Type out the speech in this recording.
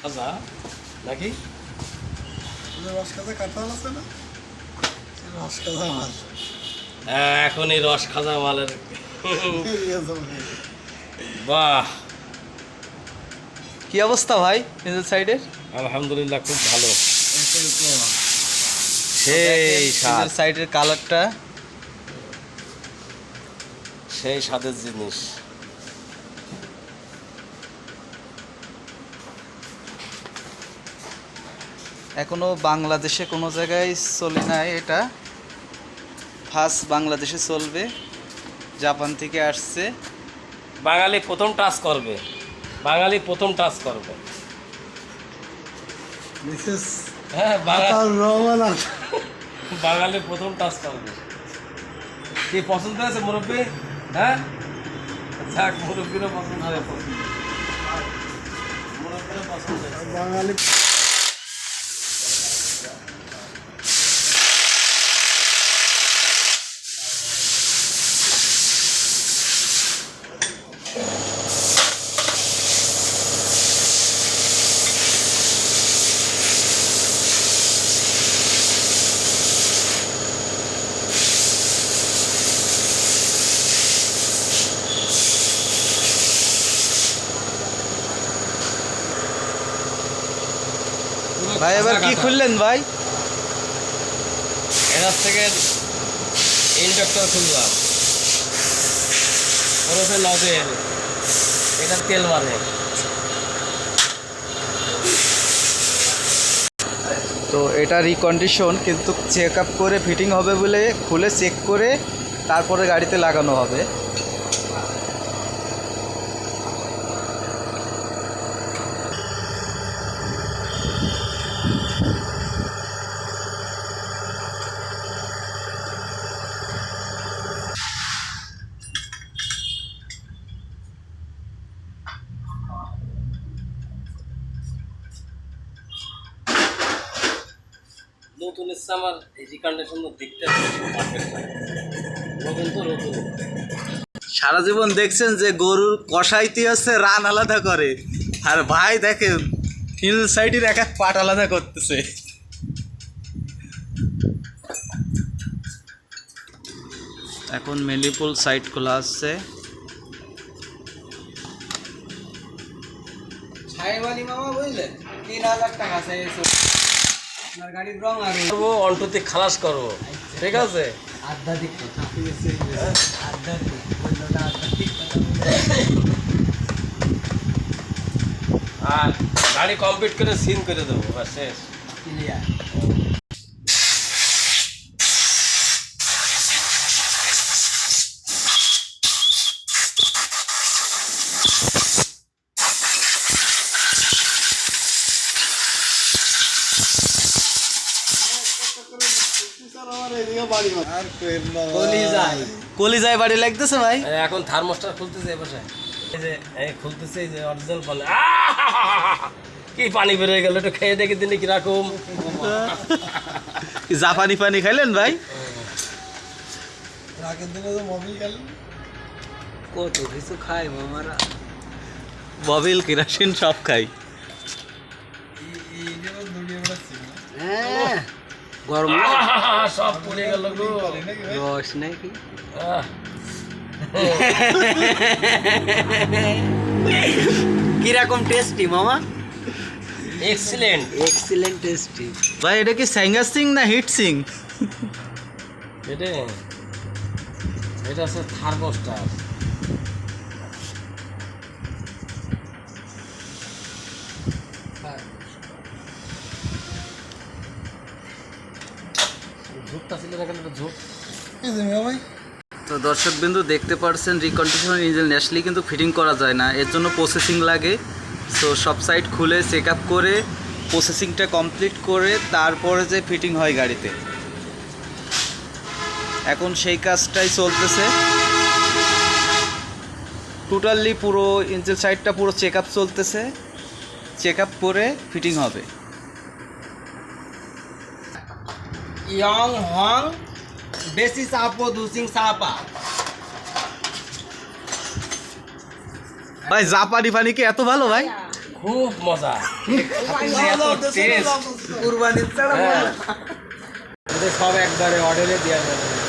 খাজা নাকি রস খাজা কাঁঠাল আছে না, রস খাজা মাল। এখন এই রস খাজা মালের বাহ, কি অবস্থা ভাই নিজের সাইডের? আলহামদুলিল্লাহ খুব ভালো, সেই স্বাদ, সাইডের কালারটা সেই স্বাদের জিনিস। এখনো বাংলাদেশে কোনো জায়গায় চলে নাই, এটা ফার্স্ট বাংলাদেশে চলবে। জাপান থেকে আসছে, বাঙালি প্রথম টাচ করবে, বাঙালি প্রথম টাচ করবে। মিসেস হ্যাঁ, রহমান বাঙালি প্রথম টাচ করবে। কি পছন্দ আছে মুরব্বী? হ্যাঁ, যাক, মুরব্বীরও পছন্দ হয়েছে, মুরব্বীরও পছন্দ হয়েছে। বাঙালি। ভাই এবার কি খুললেন ভাই? এর থেকে ইন্ডাক্টর খুললাম, ওরফে নজেল, এটা তেল মারে। তো এটা রিকন্ডিশন, কিন্তু চেক আপ করে ফিটিং হবে বলে খুলে চেক করে তারপরে গাড়িতে লাগানো হবে। নতুন এসছে আমার এই রিকন্ডিশন দিকটা পারফেক্ট লাগে, নতুন তো নতুন। সারা জীবন দেখছেন যে গরুর কষাইতে হচ্ছে রান আলাদা করে, আর ভাই দেখেন হিল সাইডের এক এক পাট আলাদা করতেছে। এখন মেলিপুল সাইড খোলা আসছে। অন্টুতে খালাস করবো, ঠিক আছে? আর গাড়ি কমপ্লিট করে সিন করে দেবো, বাস শেষ। কলিজায় বাড়ি লাগতেছে ভাই। এখন থার্মোস্টার খুলতেছে, এই বসে এই যে এই খুলতেছে, এই যে অরিজিনাল পানি। কি পানি বেরোয় গেল, একটু খেয়ে দেখে দিলে কিরকম। জাপানি পানি খাইলেন ভাই? রাগের দিনে তো মোবিল গেলেন, কত কিছু খাই মামারা, ববিল কেরাসিন সব খাই। এই যেমন দুনিয়া বেড়াচ্ছি হ্যাঁ, গরম সব পড়ে গেল গো, রস নাকি? কিরকম টেস্টি মামা? এক্সিলেন্ট, এক্সিলেন্ট টেস্টি ভাই। এটা কি স্যাঙ্গার সিং না হিট সিং? এটা হচ্ছে থার্মোস্টার। ঝোঁকটা ছিল না কেন, ঝোঁক। ভাই। তো দর্শক বিন্দু দেখতে পাচ্ছেন রিকন্ডিশন ইঞ্জিন ন্যাশনালি কিন্তু ফিটিং করা যায় না, এর জন্য প্রসেসিং লাগে। সো সব সাইড খুলে চেক আপ করে প্রসেসিংটা কমপ্লিট করে তারপরে যে ফিটিং হয় গাড়িতে, এখন সেই কাজটাই চলতেছে। টোটালি পুরো ইঞ্জিন সাইডটা পুরো চেক আপ চলতেছে, চেক আপ করে ফিটিং হবে। ইয়ং হং বেশি সাপো দুসিং সাপা ভাই জাপানি পানি কি এত ভালো ভাই? খুব মজা। কুরবানির ছাড়া হ্যাঁ। ওদের সব একবারে অর্ডারে দেওয়া যাবে